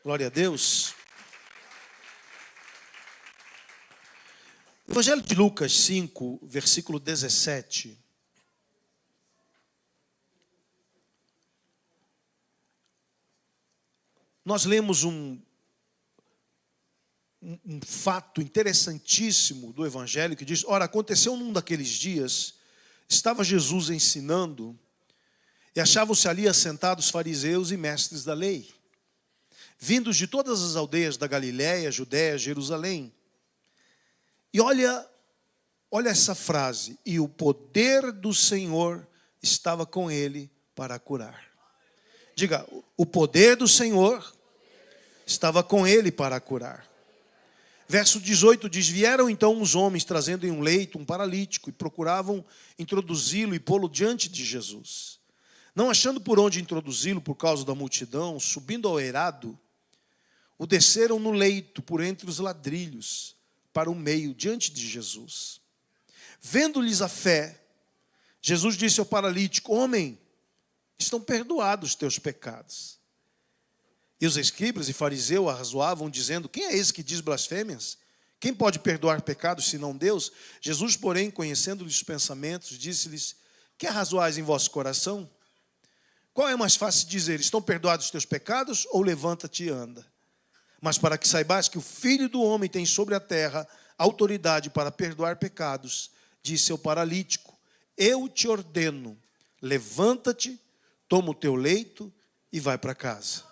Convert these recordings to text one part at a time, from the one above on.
Glória a Deus. Evangelho de Lucas 5, versículo 17. Nós lemos um fato interessantíssimo do Evangelho que diz: ora, aconteceu num daqueles dias, estava Jesus ensinando, e achavam-se ali assentados fariseus e mestres da lei, vindos de todas as aldeias da Galiléia, Judéia, Jerusalém. E olha essa frase: e o poder do Senhor estava com ele para curar. Diga, o poder do Senhor estava com ele para curar. Verso 18 diz: vieram então uns homens trazendo em um leito um paralítico e procuravam introduzi-lo e pô-lo diante de Jesus. Não achando por onde introduzi-lo por causa da multidão, subindo ao eirado, o desceram no leito por entre os ladrilhos para o meio, diante de Jesus. Vendo-lhes a fé, Jesus disse ao paralítico: homem, estão perdoados os teus pecados. E os escribas e fariseus arrazoavam, dizendo: quem é esse que diz blasfêmias? Quem pode perdoar pecados, senão Deus? Jesus, porém, conhecendo-lhes os pensamentos, disse-lhes: que arrazoais em vosso coração? Qual é mais fácil dizer: estão perdoados os teus pecados, ou levanta-te e anda? Mas para que saibais que o Filho do Homem tem sobre a terra autoridade para perdoar pecados, disse ao paralítico: eu te ordeno, levanta-te, toma o teu leito e vai para casa.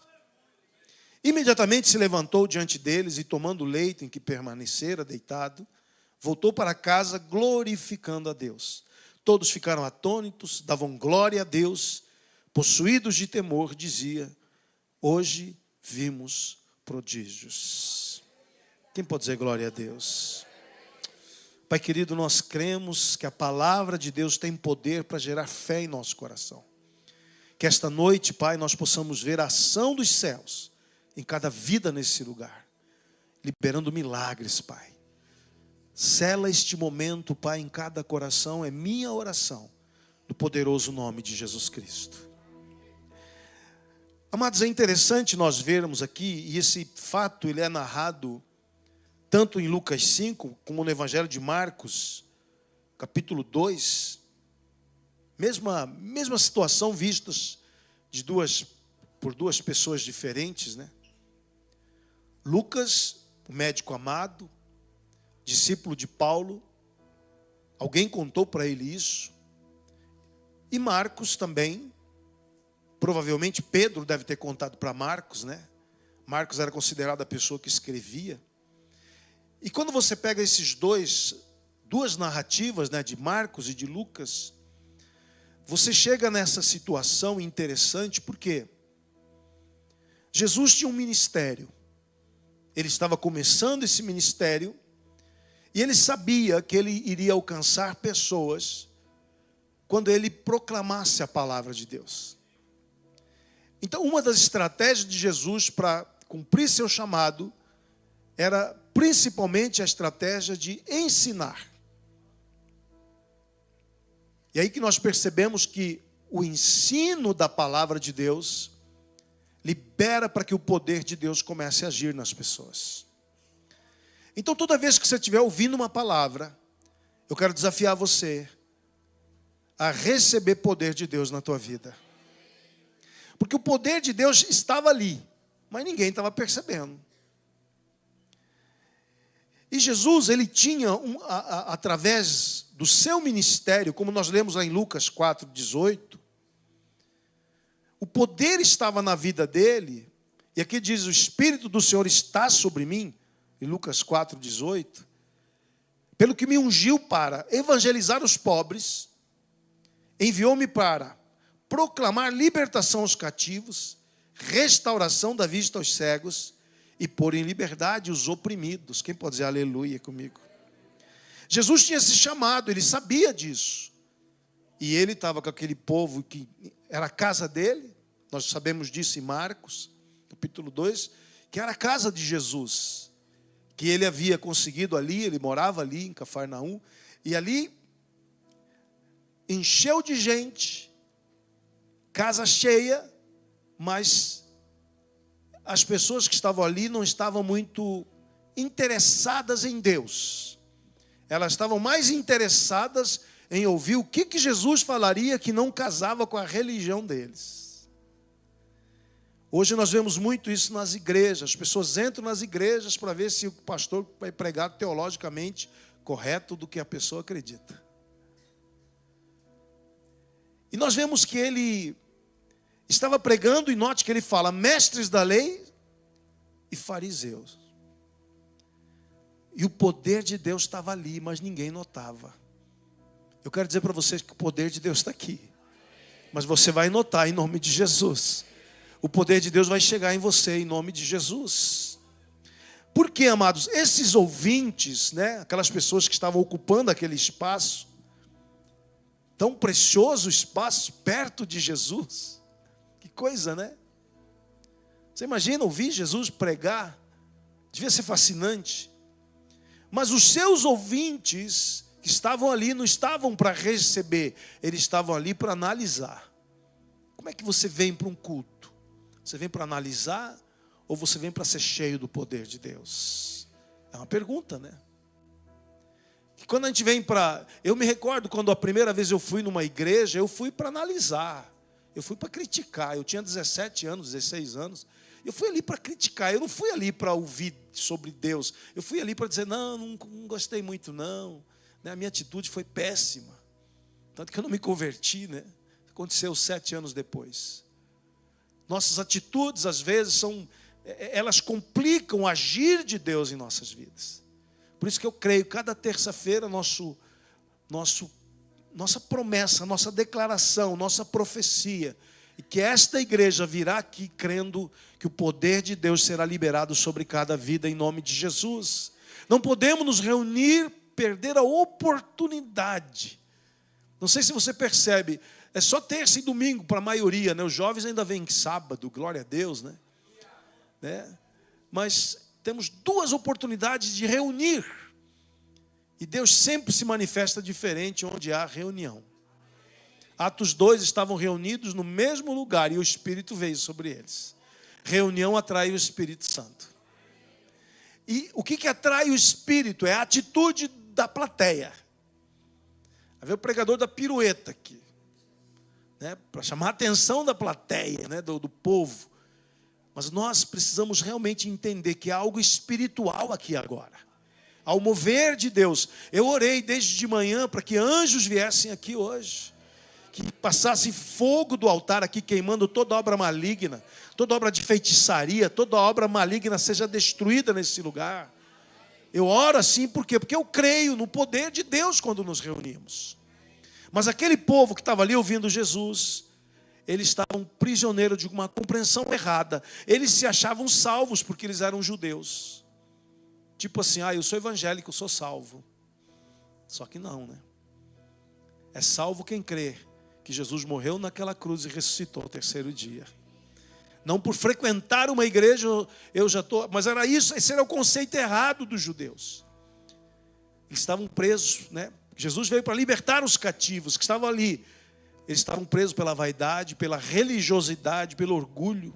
Imediatamente se levantou diante deles e, tomando o leito em que permanecera deitado, voltou para casa glorificando a Deus. Todos ficaram atônitos, davam glória a Deus, possuídos de temor, dizia: hoje vimos prodígios. Quem pode dizer glória a Deus? Pai querido, nós cremos que a palavra de Deus tem poder para gerar fé em nosso coração. Que esta noite, Pai, nós possamos ver a ação dos céus em cada vida nesse lugar, liberando milagres, Pai. Sela este momento, Pai, em cada coração, é minha oração, no poderoso nome de Jesus Cristo. Amados, é interessante nós vermos aqui, e esse fato ele é narrado tanto em Lucas 5, como no Evangelho de Marcos, capítulo 2. Mesma situação vistas por duas pessoas diferentes, né? Lucas, o médico amado, discípulo de Paulo, alguém contou para ele isso. E Marcos também, provavelmente Pedro deve ter contado para Marcos, né? Marcos era considerado a pessoa que escrevia. E quando você pega esses duas narrativas, né, de Marcos e de Lucas, você chega nessa situação interessante, porque Jesus tinha um ministério. Ele estava começando esse ministério e ele sabia que ele iria alcançar pessoas quando ele proclamasse a palavra de Deus. Então, uma das estratégias de Jesus para cumprir seu chamado era principalmente a estratégia de ensinar. E aí que nós percebemos que o ensino da palavra de Deus libera para que o poder de Deus comece a agir nas pessoas. Então, toda vez que você estiver ouvindo uma palavra, eu quero desafiar você a receber poder de Deus na tua vida. Porque o poder de Deus estava ali, mas ninguém estava percebendo. E Jesus, ele tinha, através do seu ministério, como nós lemos lá em Lucas 4:18, o poder estava na vida dele, e aqui diz: o Espírito do Senhor está sobre mim, em Lucas 4:18, pelo que me ungiu para evangelizar os pobres, enviou-me para proclamar libertação aos cativos, restauração da vista aos cegos, e pôr em liberdade os oprimidos. Quem pode dizer aleluia comigo? Jesus tinha esse chamado, ele sabia disso. E ele estava com aquele povo que era a casa dele. Nós sabemos disso em Marcos, capítulo 2, que era a casa de Jesus. Que ele havia conseguido ali, ele morava ali em Cafarnaum. E ali encheu de gente, casa cheia, mas as pessoas que estavam ali não estavam muito interessadas em Deus. Elas estavam mais interessadas em ouvir o que Jesus falaria que não casava com a religião deles. Hoje nós vemos muito isso nas igrejas. As pessoas entram nas igrejas para ver se o pastor vai pregar teologicamente correto do que a pessoa acredita. E nós vemos que ele estava pregando, e note que ele fala, mestres da lei e fariseus. E o poder de Deus estava ali, mas ninguém notava. Eu quero dizer para vocês que o poder de Deus está aqui. Mas você vai notar em nome de Jesus. O poder de Deus vai chegar em você em nome de Jesus. Por quê, amados? Esses ouvintes, né, aquelas pessoas que estavam ocupando aquele espaço, tão precioso espaço, perto de Jesus. Que coisa, né? Você imagina ouvir Jesus pregar? Devia ser fascinante. Mas os seus ouvintes que estavam ali não estavam para receber, eles estavam ali para analisar. Como é que você vem para um culto? Você vem para analisar ou você vem para ser cheio do poder de Deus? É uma pergunta, né? Que quando a gente vem para... Eu me recordo quando a primeira vez eu fui numa igreja, eu fui para analisar. Eu fui para criticar. Eu tinha 17 anos, 16 anos. Eu fui ali para criticar. Eu não fui ali para ouvir sobre Deus. Eu fui ali para dizer, não gostei muito não. A minha atitude foi péssima. Tanto que eu não me converti, né? Aconteceu 7 anos depois. Nossas atitudes, às vezes, elas complicam o agir de Deus em nossas vidas. Por isso que eu creio, cada terça-feira, nossa promessa, nossa declaração, nossa profecia, e que esta igreja virá aqui crendo que o poder de Deus será liberado sobre cada vida em nome de Jesus. Não podemos nos reunir, perder a oportunidade. Não sei se você percebe, é só terça e domingo para a maioria, né? Os jovens ainda vêm sábado, glória a Deus, né? Mas temos 2 oportunidades de reunir. E Deus sempre se manifesta diferente onde há reunião. Atos 2 estavam reunidos no mesmo lugar e o Espírito veio sobre eles. Reunião atrai o Espírito Santo. E o que atrai o Espírito? É a atitude da plateia. Vai ver o pregador da pirueta aqui, né? Para chamar a atenção da plateia, né? do povo. Mas nós precisamos realmente entender que há algo espiritual aqui agora. Ao mover de Deus. Eu orei desde de manhã para que anjos viessem aqui hoje. Que passasse fogo do altar aqui, queimando toda obra maligna, toda obra de feitiçaria, toda obra maligna seja destruída nesse lugar. Eu oro assim, por quê? Porque eu creio no poder de Deus quando nos reunimos. Mas aquele povo que estava ali ouvindo Jesus, eles estavam prisioneiros de uma compreensão errada. Eles se achavam salvos porque eles eram judeus. Tipo assim, eu sou evangélico, eu sou salvo. Só que não, né? É salvo quem crê que Jesus morreu naquela cruz e ressuscitou ao 3º dia. Não por frequentar uma igreja, eu já estou... Mas era isso, esse era o conceito errado dos judeus. Eles estavam presos, né? Jesus veio para libertar os cativos que estavam ali. Eles estavam presos pela vaidade, pela religiosidade, pelo orgulho.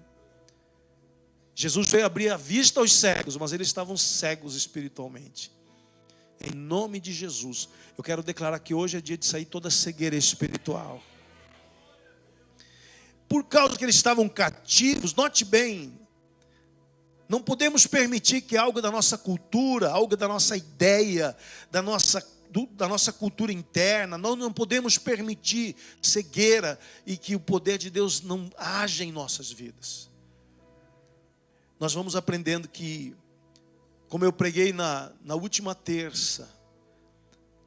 Jesus veio abrir a vista aos cegos, mas eles estavam cegos espiritualmente. Em nome de Jesus, eu quero declarar que hoje é dia de sair toda cegueira espiritual. Por causa que eles estavam cativos, note bem, não podemos permitir que algo da nossa cultura, algo da nossa ideia, da nossa cultura interna, nós não podemos permitir cegueira e que o poder de Deus não haja em nossas vidas. Nós vamos aprendendo que, como eu preguei na última terça,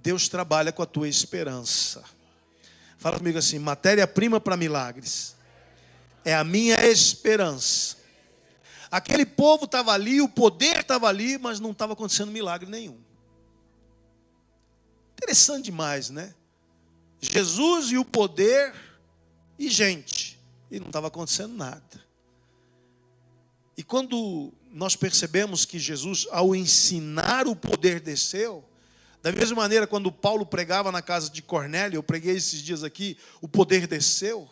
Deus trabalha com a tua esperança. Fala comigo assim, matéria-prima para milagres é a minha esperança. Aquele povo estava ali, o poder estava ali, mas não estava acontecendo milagre nenhum. Interessante demais, né? Jesus e o poder e gente, e não estava acontecendo nada. E quando nós percebemos que Jesus, ao ensinar, o poder desceu, da mesma maneira quando Paulo pregava na casa de Cornélio, eu preguei esses dias aqui, o poder desceu.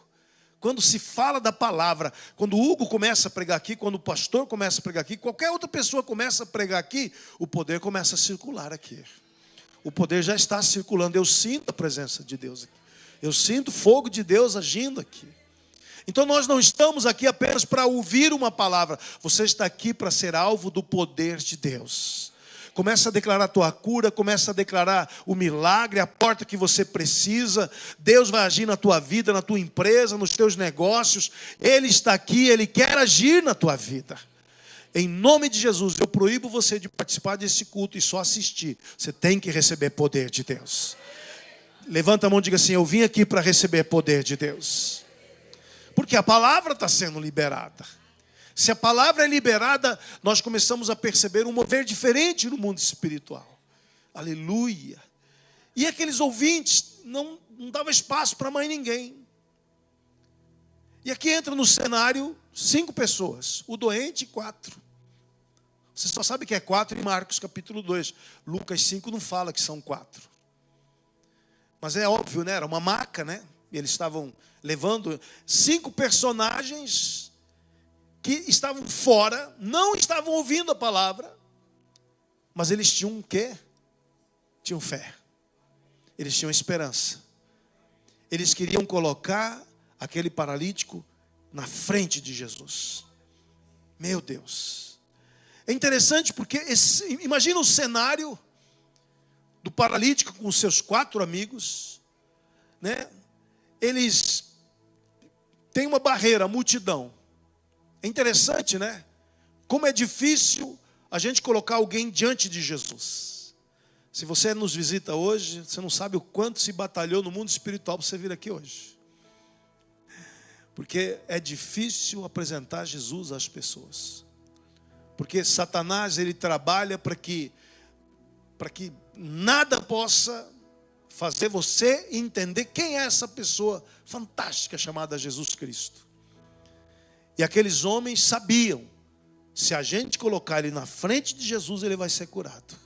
Quando se fala da palavra, quando o Hugo começa a pregar aqui, quando o pastor começa a pregar aqui, qualquer outra pessoa começa a pregar aqui, o poder começa a circular aqui. O poder já está circulando. Eu sinto a presença de Deus aqui. Eu sinto o fogo de Deus agindo aqui. Então nós não estamos aqui apenas para ouvir uma palavra. Você está aqui para ser alvo do poder de Deus. Começa a declarar a tua cura, começa a declarar o milagre, a porta que você precisa. Deus vai agir na tua vida, na tua empresa, nos teus negócios. Ele está aqui, Ele quer agir na tua vida. Em nome de Jesus, eu proíbo você de participar desse culto e só assistir. Você tem que receber poder de Deus. Levanta a mão e diga assim: eu vim aqui para receber poder de Deus. Porque a palavra está sendo liberada. Se a palavra é liberada, nós começamos a perceber um mover diferente no mundo espiritual. Aleluia. E aqueles ouvintes não davam espaço para mais ninguém. E aqui entra no cenário 5 pessoas. O doente, 4. Você só sabe que é 4 em Marcos capítulo 2. Lucas 5 não fala que são 4. Mas é óbvio, né? Era uma maca, né? E eles estavam levando 5 personagens que estavam fora, não estavam ouvindo a palavra, mas eles tinham o quê? Tinham fé. Eles tinham esperança. Eles queriam colocar aquele paralítico na frente de Jesus. Meu Deus. É interessante porque, imagina o cenário do paralítico com os seus 4 amigos, né? Eles têm uma barreira, a multidão. É interessante, né? Como é difícil a gente colocar alguém diante de Jesus. Se você nos visita hoje, você não sabe o quanto se batalhou no mundo espiritual para você vir aqui hoje. Porque é difícil apresentar Jesus às pessoas. Porque Satanás, ele trabalha para que nada possa fazer você entender quem é essa pessoa fantástica chamada Jesus Cristo. E aqueles homens sabiam, se a gente colocar ele na frente de Jesus, ele vai ser curado.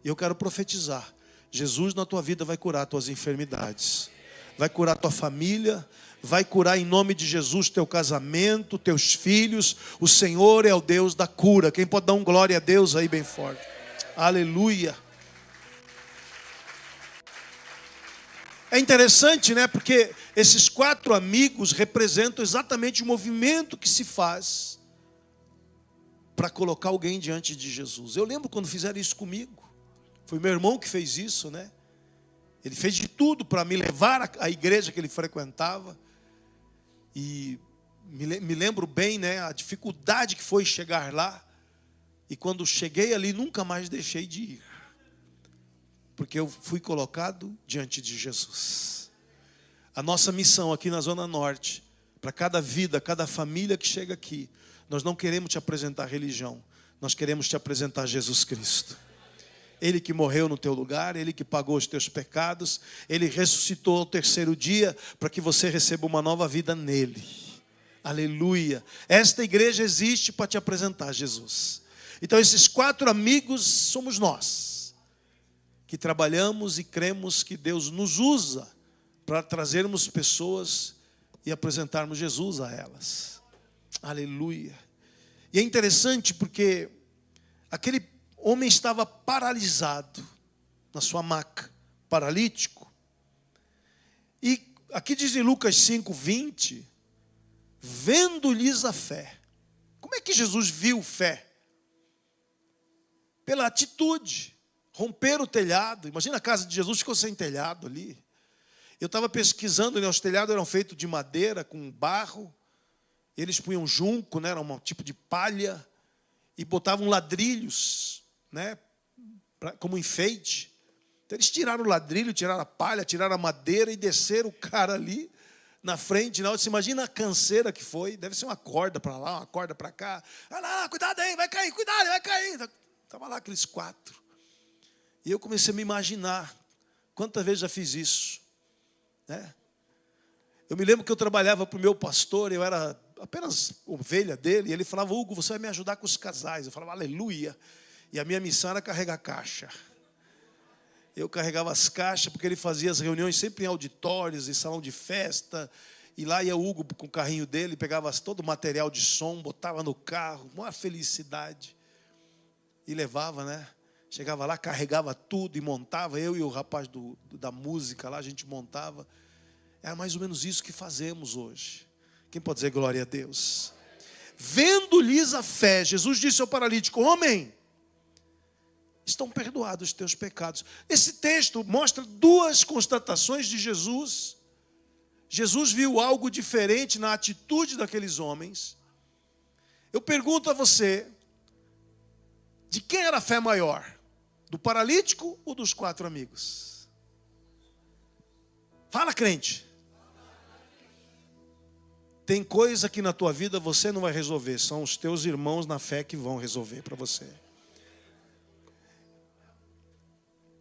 E eu quero profetizar, Jesus na tua vida vai curar tuas enfermidades, vai curar tua família, vai curar em nome de Jesus teu casamento, teus filhos. O Senhor é o Deus da cura. Quem pode dar um glória a Deus aí bem forte? Aleluia. É interessante, né? Porque esses 4 amigos representam exatamente o movimento que se faz para colocar alguém diante de Jesus. Eu lembro quando fizeram isso comigo. Foi meu irmão que fez isso, né? Ele fez de tudo para me levar à igreja que ele frequentava. E me lembro bem, né? A dificuldade que foi chegar lá. E quando cheguei ali, nunca mais deixei de ir. Porque eu fui colocado diante de Jesus. A nossa missão aqui na Zona Norte, para cada vida, cada família que chega aqui, nós não queremos te apresentar religião, nós queremos te apresentar Jesus Cristo. Ele que morreu no teu lugar, Ele que pagou os teus pecados, Ele ressuscitou ao 3º dia, para que você receba uma nova vida nele. Aleluia. Esta igreja existe para te apresentar Jesus. Então esses 4 amigos somos nós, que trabalhamos e cremos que Deus nos usa para trazermos pessoas e apresentarmos Jesus a elas. Aleluia. E é interessante porque aquele homem estava paralisado na sua maca, paralítico. E aqui diz em Lucas 5:20, vendo-lhes a fé. Como é que Jesus viu fé? Pela atitude. Romper o telhado. Imagina a casa de Jesus, ficou sem telhado ali. Eu estava pesquisando, né? Os telhados eram feitos de madeira, com barro. Eles punham junco, né? Era um tipo de palha. E botavam ladrilhos, né? Como enfeite. Então eles tiraram o ladrilho, tiraram a palha, tiraram a madeira e desceram o cara ali na frente. Não, você imagina a canseira que foi. Deve ser uma corda para lá, uma corda para cá. Ah, lá, cuidado aí, vai cair, cuidado, vai cair. Estava lá aqueles 4. E eu comecei a me imaginar quantas vezes já fiz isso, né? Eu me lembro que eu trabalhava para o meu pastor, eu era apenas ovelha dele, e ele falava: Hugo, você vai me ajudar com os casais. Eu falava: aleluia. E a minha missão era carregar caixa. Eu carregava as caixas, porque ele fazia as reuniões sempre em auditórios, em salão de festa. E lá ia o Hugo com o carrinho dele, pegava todo o material de som, botava no carro, uma felicidade. E levava, né? Chegava lá, carregava tudo e montava. Eu e o rapaz da música lá, a gente montava. Era mais ou menos isso que fazemos hoje. Quem pode dizer glória a Deus? Vendo-lhes a fé, Jesus disse ao paralítico: homem, estão perdoados os teus pecados. Esse texto mostra duas constatações de Jesus. Jesus viu algo diferente na atitude daqueles homens. Eu pergunto a você, de quem era a fé maior? Do paralítico ou dos 4 amigos? Fala, crente. Tem coisa que na tua vida você não vai resolver, são os teus irmãos na fé que vão resolver para você.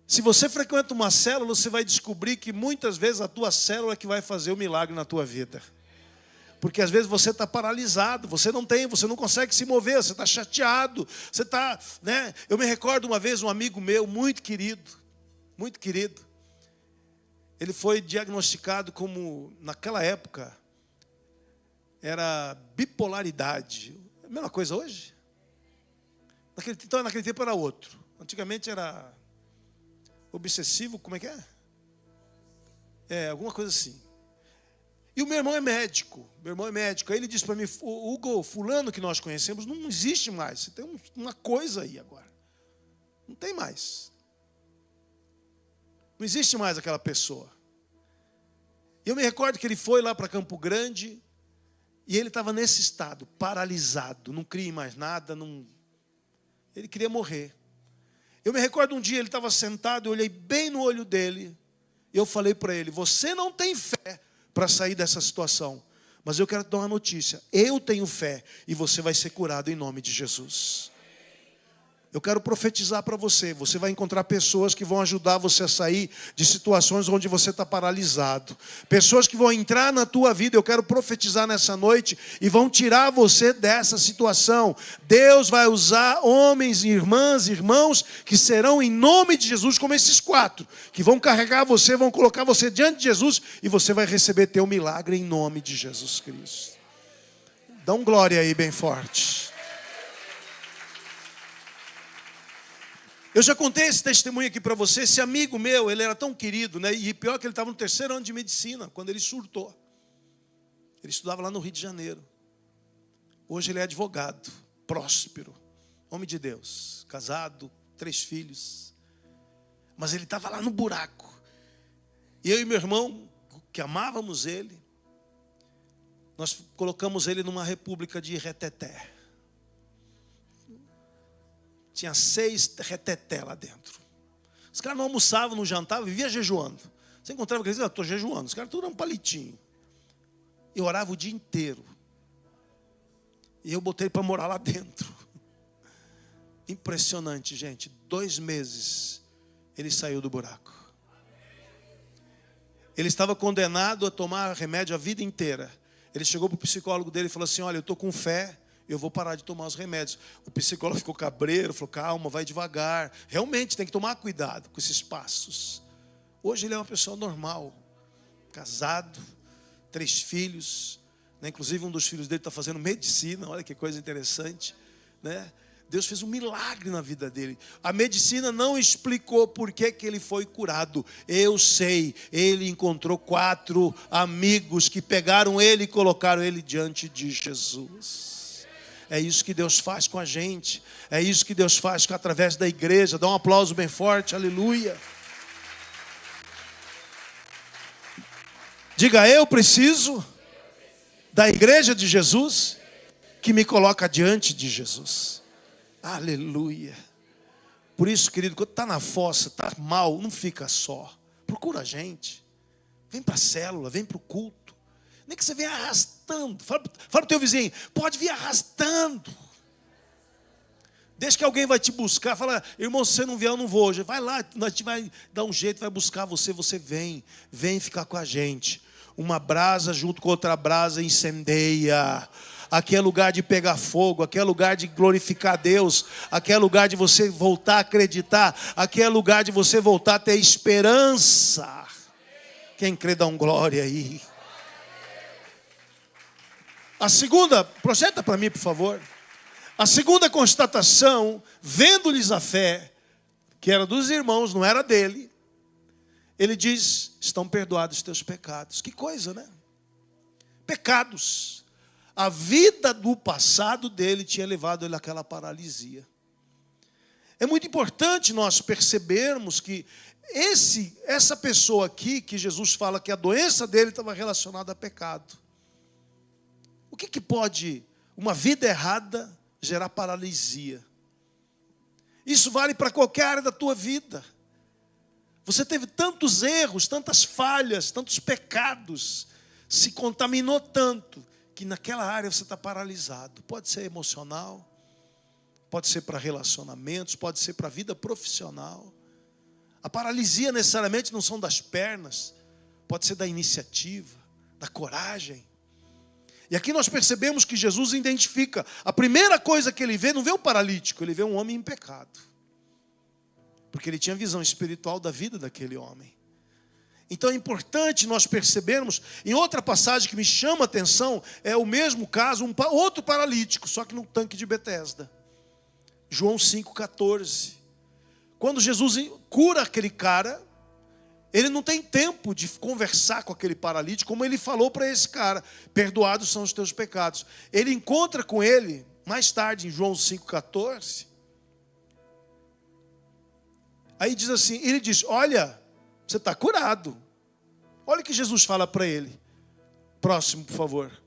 Se você frequenta uma célula, você vai descobrir que muitas vezes a tua célula é que vai fazer o milagre na tua vida. Porque às vezes você está paralisado, você não consegue se mover, você está chateado, você está, né? Eu me recordo uma vez um amigo meu, muito querido, ele foi diagnosticado como, naquela época, era bipolaridade. É a mesma coisa hoje? Naquele tempo era outro. Antigamente era obsessivo, como é que é? É, alguma coisa assim. E o meu irmão é médico. Aí ele disse para mim: Hugo, fulano que nós conhecemos não existe mais. Você tem uma coisa aí agora. Não tem mais. Não existe mais aquela pessoa. E eu me recordo que ele foi lá para Campo Grande e ele estava nesse estado, paralisado, não cria em mais nada, ele queria morrer. Eu me recordo um dia, ele estava sentado, eu olhei bem no olho dele, e eu falei para ele: você não tem fé para sair dessa situação, mas eu quero te dar uma notícia: eu tenho fé, e você vai ser curado em nome de Jesus. Eu quero profetizar para você. Você vai encontrar pessoas que vão ajudar você a sair de situações onde você está paralisado. Pessoas que vão entrar na tua vida, eu quero profetizar nessa noite, e vão tirar você dessa situação. Deus vai usar homens, irmãs, irmãos, que serão em nome de Jesus, como esses 4, que vão carregar você, vão colocar você diante de Jesus, e você vai receber teu milagre em nome de Jesus Cristo. Dá um glória aí bem forte. Eu já contei esse testemunho aqui para você. Esse amigo meu, ele era tão querido, né? E pior que ele estava no 3º ano de medicina, quando ele surtou. Ele estudava lá no Rio de Janeiro. Hoje ele é advogado, próspero, homem de Deus, casado, 3 filhos. Mas ele estava lá no buraco. E eu e meu irmão, que amávamos ele, nós colocamos ele numa república de reteté. Tinha 6 reteté lá dentro. Os caras não almoçavam, não jantavam, viviam jejuando. Você encontrava aqueles, eu estou jejuando. Os caras tudo eram um palitinho. Eu orava o dia inteiro. E eu botei para morar lá dentro. Impressionante, gente. 2 meses ele saiu do buraco. Ele estava condenado a tomar remédio a vida inteira. Ele chegou para o psicólogo dele e falou assim: olha, eu estou com fé, eu vou parar de tomar os remédios. O psicólogo ficou cabreiro, falou: calma, vai devagar. Realmente tem que tomar cuidado com esses passos. Hoje ele é uma pessoa normal, casado, 3 filhos, né? Inclusive um dos filhos dele está fazendo medicina, olha que coisa interessante, né? Deus fez um milagre na vida dele. A medicina não explicou por que ele foi curado. Eu sei, ele encontrou 4 amigos que pegaram ele e colocaram ele diante de Jesus. É isso que Deus faz com a gente. É isso que Deus faz através da igreja. Dá um aplauso bem forte, aleluia. Diga: eu preciso da igreja de Jesus que me coloca diante de Jesus. Aleluia. Por isso, querido, quando está na fossa, está mal, não fica só. Procura a gente. Vem para a célula, vem para o culto. Nem que você venha arrastando. Fala para o teu vizinho: pode vir arrastando. Deixa que alguém vai te buscar. Fala: irmão, se você não vier, eu não vou hoje. Vai lá, a gente vai dar um jeito, vai buscar você. Você vem ficar com a gente. Uma brasa junto com outra brasa incendeia. Aqui é lugar de pegar fogo, aqui é lugar de glorificar Deus, aqui é lugar de você voltar a acreditar, aqui é lugar de você voltar a ter esperança. Quem crê, dá um glória aí. A segunda, projeta para mim, por favor. A segunda constatação, vendo-lhes a fé, que era dos irmãos, não era dele, ele diz, estão perdoados os teus pecados. Que coisa, né? Pecados. A vida do passado dele tinha levado ele àquela paralisia. É muito importante nós percebermos que essa pessoa aqui, que Jesus fala que a doença dele estava relacionada a pecado. O que pode uma vida errada gerar paralisia? Isso vale para qualquer área da tua vida. Você teve tantos erros, tantas falhas, tantos pecados, se contaminou tanto, que naquela área você está paralisado. Pode ser emocional, pode ser para relacionamentos, pode ser para a vida profissional. A paralisia necessariamente não são das pernas, pode ser da iniciativa, da coragem. E aqui nós percebemos que Jesus identifica, a primeira coisa que ele vê, não vê um paralítico, ele vê um homem em pecado. Porque ele tinha visão espiritual da vida daquele homem. Então é importante nós percebermos, em outra passagem que me chama a atenção, é o mesmo caso, outro paralítico, só que no tanque de Betesda. João 5,14. Quando Jesus cura aquele cara, ele não tem tempo de conversar com aquele paralítico, como ele falou para esse cara, perdoados são os teus pecados. Ele encontra com ele, mais tarde, em João 5,14. Aí diz assim, ele diz, olha, você está curado. Olha o que Jesus fala para ele. Próximo, por favor.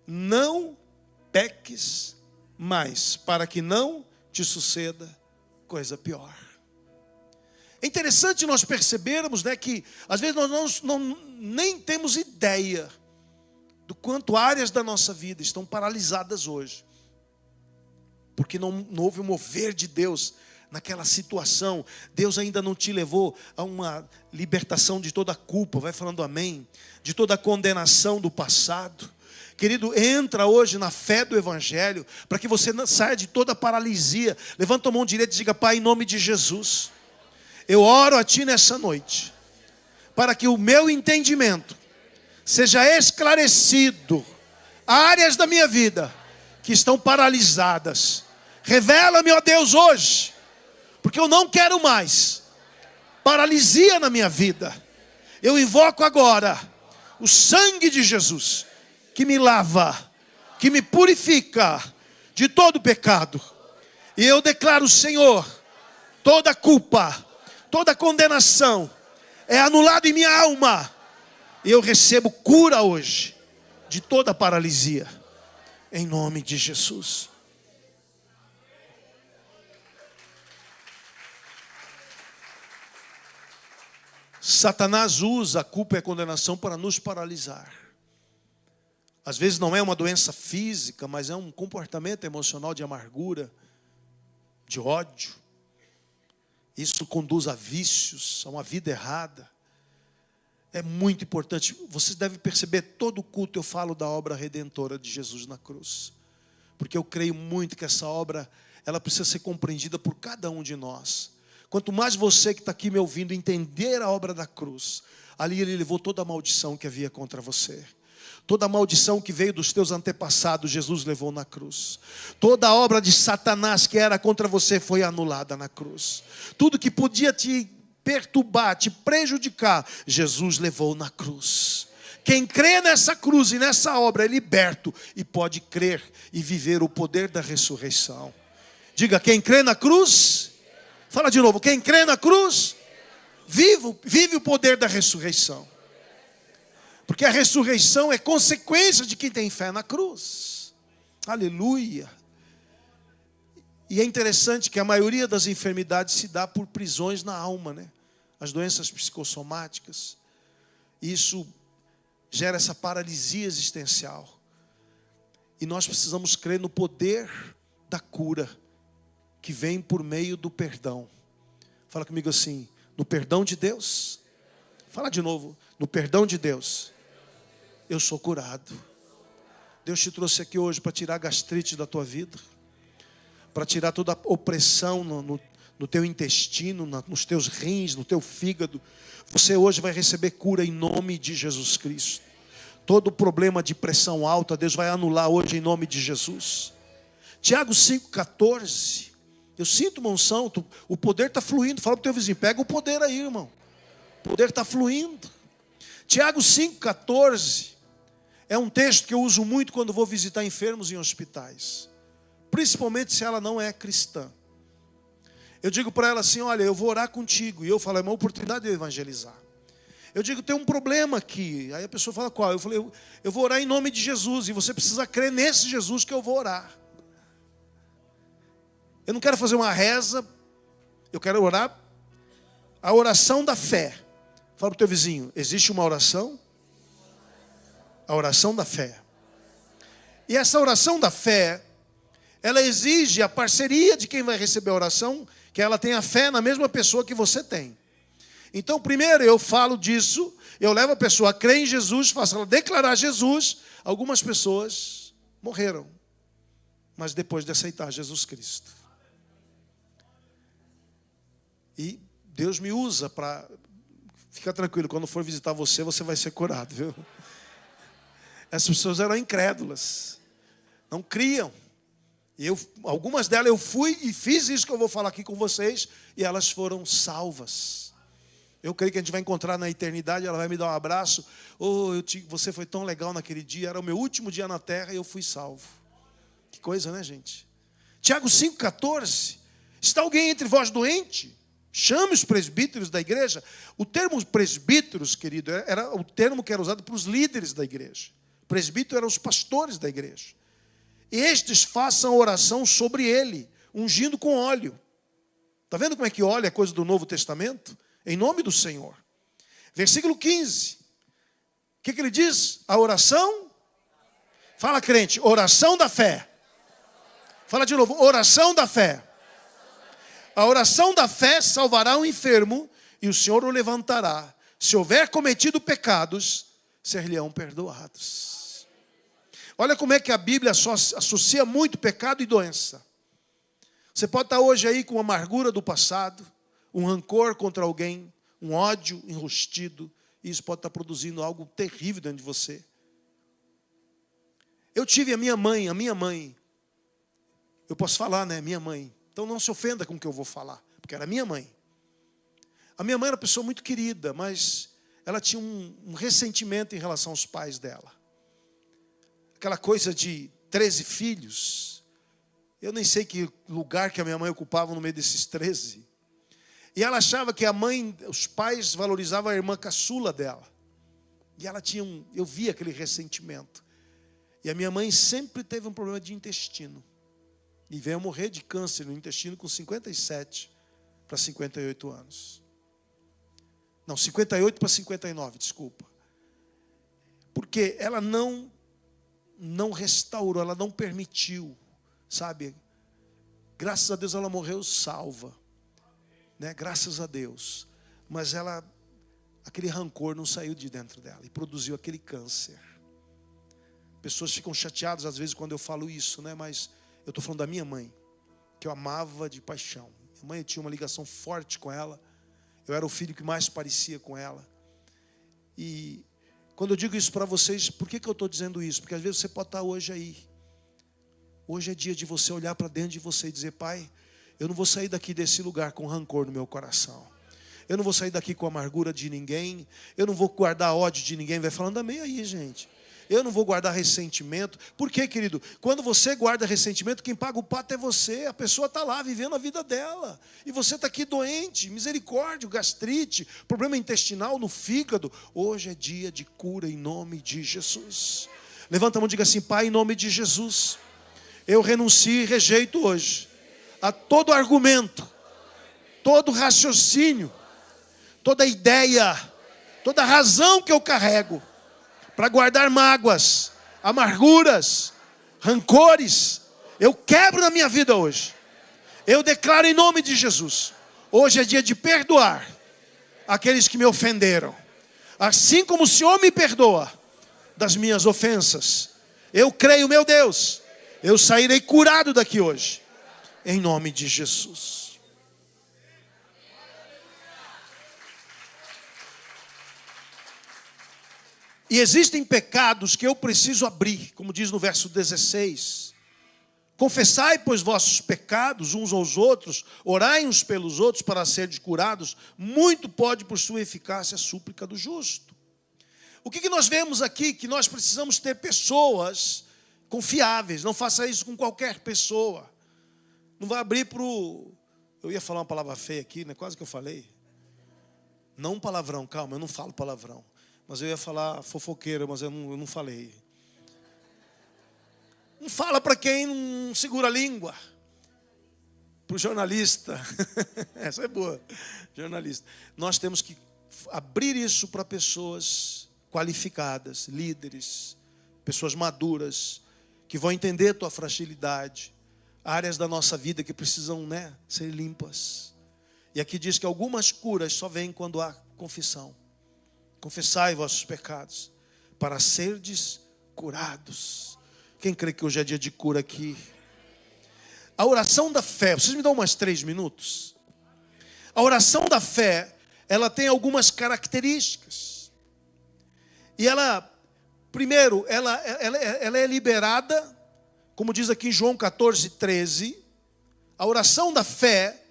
Não peques mais, para que não te suceda coisa pior. É interessante nós percebermos, né, que às vezes nós nem temos ideia do quanto áreas da nossa vida estão paralisadas hoje. Porque não houve um mover de Deus naquela situação. Deus ainda não te levou a uma libertação de toda a culpa, vai falando amém, de toda a condenação do passado. Querido, entra hoje na fé do Evangelho, para que você saia de toda a paralisia. Levanta a mão direita e diga, Pai, em nome de Jesus, eu oro a Ti nessa noite, para que o meu entendimento seja esclarecido, áreas da minha vida que estão paralisadas. Revela-me, ó Deus, hoje, porque eu não quero mais paralisia na minha vida. Eu invoco agora o sangue de Jesus, que me lava, que me purifica de todo pecado. E eu declaro, Senhor, toda culpa, toda condenação é anulada em minha alma. E eu recebo cura hoje de toda paralisia, em nome de Jesus. Satanás usa a culpa e a condenação para nos paralisar. Às vezes não é uma doença física, mas é um comportamento emocional de amargura, de ódio. Isso conduz a vícios, a uma vida errada. É muito importante. Você deve perceber, todo culto eu falo da obra redentora de Jesus na cruz. Porque eu creio muito que essa obra, ela precisa ser compreendida por cada um de nós. Quanto mais você que está aqui me ouvindo entender a obra da cruz, ali Ele levou toda a maldição que havia contra você. Toda a maldição que veio dos teus antepassados, Jesus levou na cruz. Toda a obra de Satanás que era contra você foi anulada na cruz. Tudo que podia te perturbar, te prejudicar, Jesus levou na cruz. Quem crê nessa cruz e nessa obra é liberto e pode crer e viver o poder da ressurreição. Diga, quem crê na cruz... Fala de novo, quem crê na cruz, vive o poder da ressurreição. Porque a ressurreição é consequência de quem tem fé na cruz. Aleluia. E é interessante que a maioria das enfermidades se dá por prisões na alma, né? As doenças psicossomáticas. Isso gera essa paralisia existencial. E nós precisamos crer no poder da cura, que vem por meio do perdão. Fala comigo assim, no perdão de Deus. Fala de novo, no perdão de Deus, eu sou curado. Deus te trouxe aqui hoje para tirar a gastrite da tua vida, para tirar toda a opressão no teu intestino, nos teus rins, no teu fígado. Você hoje vai receber cura em nome de Jesus Cristo. Todo problema de pressão alta, Deus vai anular hoje em nome de Jesus. Tiago 5,14. Eu sinto uma unção, o poder está fluindo. Fala para o teu vizinho, pega o poder aí, irmão. O poder está fluindo. Tiago 5,14 é um texto que eu uso muito quando vou visitar enfermos em hospitais. Principalmente se ela não é cristã. Eu digo para ela assim, olha, eu vou orar contigo. E eu falo, é uma oportunidade de eu evangelizar. Eu digo, tem um problema aqui. Aí a pessoa fala, qual? Eu falei, eu vou orar em nome de Jesus. E você precisa crer nesse Jesus que eu vou orar. Eu não quero fazer uma reza. Eu quero orar a oração da fé. Fala para o teu vizinho, existe uma oração? A oração da fé. E essa oração da fé, ela exige a parceria de quem vai receber a oração, que ela tenha fé na mesma pessoa que você tem. Então, primeiro eu falo disso, eu levo a pessoa a crer em Jesus, faço ela declarar Jesus. Algumas pessoas morreram, mas depois de aceitar Jesus Cristo. E Deus me usa para... Fica tranquilo, quando for visitar você, você vai ser curado, viu? Essas pessoas eram incrédulas, não criam. E algumas delas eu fui e fiz isso que eu vou falar aqui com vocês, e elas foram salvas. Eu creio que a gente vai encontrar na eternidade, ela vai me dar um abraço. Oh, você foi tão legal naquele dia, era o meu último dia na terra e eu fui salvo. Que coisa, né, gente? Tiago 5,14. Está alguém entre vós doente? Chame os presbíteros da igreja. O termo presbíteros, querido, era o termo que era usado para os líderes da igreja. Presbítero eram os pastores da igreja. E estes façam oração sobre ele, ungindo com óleo. Está vendo como é que óleo é coisa do Novo Testamento? Em nome do Senhor. Versículo 15. O que ele diz? A oração. Fala, crente, oração da fé. Fala de novo, oração da fé. A oração da fé salvará o enfermo e o Senhor o levantará. Se houver cometido pecados, ser-lhe-ão perdoados. Olha como é que a Bíblia associa muito pecado e doença. Você pode estar hoje aí com amargura do passado, um rancor contra alguém, um ódio enrustido, e isso pode estar produzindo algo terrível dentro de você. Eu tive a minha mãe, eu posso falar, né, minha mãe. Então não se ofenda com o que eu vou falar, porque era minha mãe. A minha mãe era uma pessoa muito querida, mas ela tinha um ressentimento em relação aos pais dela. Aquela coisa de 13 filhos. Eu nem sei que lugar que a minha mãe ocupava no meio desses 13. E ela achava que os pais valorizavam a irmã caçula dela. E ela tinha eu via aquele ressentimento. E a minha mãe sempre teve um problema de intestino. E veio a morrer de câncer no intestino com 57 para 58 anos. Não, 58 para 59, desculpa. Porque ela não restaurou, ela não permitiu, sabe? Graças a Deus ela morreu salva, né? Graças a Deus. Mas aquele rancor não saiu de dentro dela e produziu aquele câncer. Pessoas ficam chateadas às vezes quando eu falo isso, né? Mas eu estou falando da minha mãe, que eu amava de paixão. Minha mãe, eu tinha uma ligação forte com ela. Eu era o filho que mais parecia com ela. E quando eu digo isso para vocês, por que eu estou dizendo isso? Porque às vezes você pode estar hoje aí. Hoje é dia de você olhar para dentro de você e dizer, pai, eu não vou sair daqui desse lugar com rancor no meu coração. Eu não vou sair daqui com amargura de ninguém. Eu não vou guardar ódio de ninguém. Vai falando amém aí, gente. Eu não vou guardar ressentimento. Por quê, querido? Quando você guarda ressentimento, quem paga o pato é você. A pessoa está lá vivendo a vida dela. E você está aqui doente, misericórdia, gastrite, problema intestinal no fígado. Hoje é dia de cura em nome de Jesus. Levanta a mão e diga assim, pai, em nome de Jesus, eu renuncio e rejeito hoje a todo argumento, todo raciocínio, toda ideia, toda razão que eu carrego para guardar mágoas, amarguras, rancores. Eu quebro na minha vida hoje. Eu declaro em nome de Jesus, hoje é dia de perdoar aqueles que me ofenderam. Assim como o Senhor me perdoa das minhas ofensas, eu creio, meu Deus, eu sairei curado daqui hoje, em nome de Jesus. E existem pecados que eu preciso abrir, como diz no verso 16. Confessai, pois, vossos pecados uns aos outros, orai uns pelos outros para serem curados. Muito pode, por sua eficácia, a súplica do justo. O que nós vemos aqui? Que nós precisamos ter pessoas confiáveis. Não faça isso com qualquer pessoa. Não vai abrir para o... Eu ia falar uma palavra feia aqui, né? Quase que eu falei. Não um palavrão, calma, eu não falo palavrão. Mas eu ia falar fofoqueira, mas eu não falei. Não fala para quem não segura a língua. Para o jornalista. Essa é boa. Jornalista. Nós temos que abrir isso para pessoas qualificadas, líderes, pessoas maduras, que vão entender a tua fragilidade. Áreas da nossa vida que precisam, ser limpas. E aqui diz que algumas curas só vêm quando há confissão. Confessai vossos pecados, para serdes curados. Quem crê que hoje é dia de cura aqui? A oração da fé, vocês me dão mais 3 minutos? A oração da fé, ela tem algumas características. E ela, primeiro, ela é liberada, como diz aqui em João 14:13. A oração da fé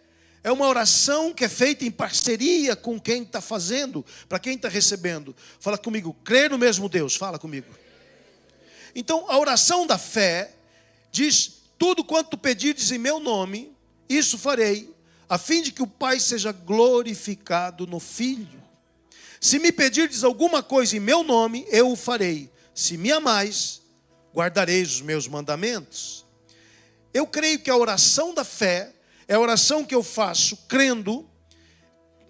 é uma oração que é feita em parceria com quem está fazendo, para quem está recebendo. Fala comigo, crer no mesmo Deus, fala comigo. Então, a oração da fé diz, tudo quanto pedirdes em meu nome, isso farei, a fim de que o Pai seja glorificado no Filho. Se me pedirdes alguma coisa em meu nome, eu o farei. Se me amais, guardareis os meus mandamentos. Eu creio que a oração da fé é a oração que eu faço crendo,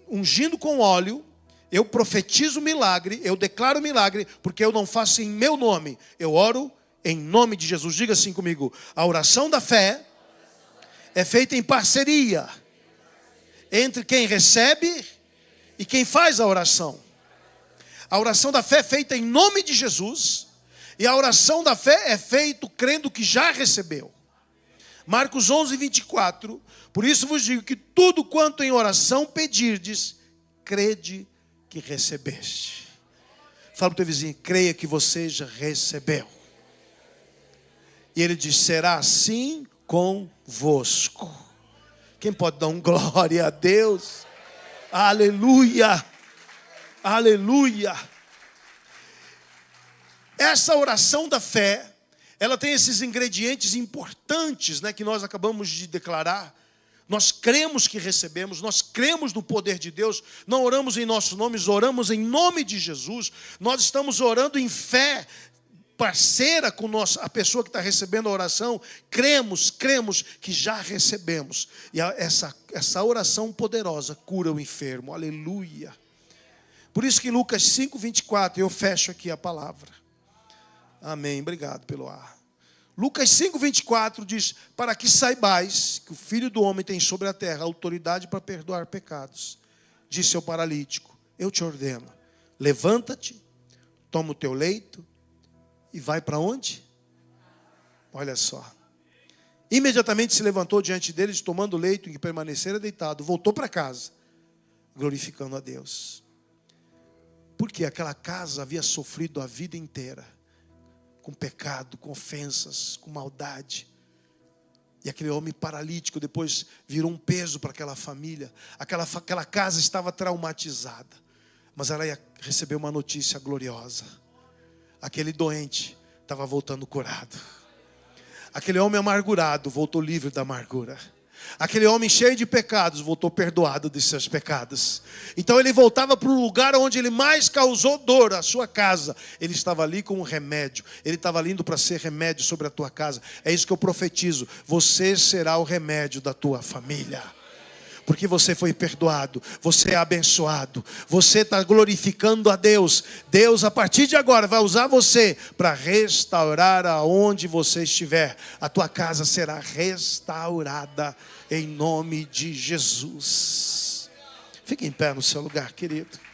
ungindo com óleo. Eu profetizo milagre, eu declaro milagre, porque eu não faço em meu nome, eu oro em nome de Jesus. Diga assim comigo, a oração da fé é feita em parceria entre quem recebe e quem faz a oração. A oração da fé é feita em nome de Jesus, e a oração da fé é feita crendo que já recebeu. Marcos 11:24, por isso vos digo que tudo quanto em oração pedirdes, crede que recebeste. Fala para o teu vizinho, creia que você já recebeu. E ele diz, será assim convosco. Quem pode dar um glória a Deus? Aleluia, aleluia. Essa oração da fé, ela tem esses ingredientes importantes, que nós acabamos de declarar. Nós cremos que recebemos, nós cremos no poder de Deus, não oramos em nossos nomes, oramos em nome de Jesus. Nós estamos orando em fé, parceira com a pessoa que está recebendo a oração. Cremos que já recebemos. E essa oração poderosa cura o enfermo, aleluia. Por isso que Lucas 5:24, eu fecho aqui a palavra. Amém, obrigado pelo ar. Lucas 5:24 diz, para que saibais que o Filho do Homem tem sobre a terra autoridade para perdoar pecados. Disse ao paralítico, eu te ordeno, levanta-te, toma o teu leito e vai para onde? Olha só. Imediatamente se levantou diante deles, tomando o leito em que permanecera deitado, voltou para casa, glorificando a Deus. Porque aquela casa havia sofrido a vida inteira, com pecado, com ofensas, com maldade. E aquele homem paralítico depois virou um peso para aquela família. Aquela casa estava traumatizada. Mas ela ia receber uma notícia gloriosa. Aquele doente estava voltando curado. Aquele homem amargurado voltou livre da amargura. Aquele homem cheio de pecados voltou perdoado dos seus pecados. Então ele voltava para o lugar onde ele mais causou dor, a sua casa. Ele estava ali com um remédio. Ele estava indo para ser remédio sobre a tua casa. É isso que eu profetizo. Você será o remédio da tua família. Porque você foi perdoado, você é abençoado, você está glorificando a Deus. Deus, a partir de agora, vai usar você para restaurar aonde você estiver. A tua casa será restaurada em nome de Jesus. Fique em pé no seu lugar, querido.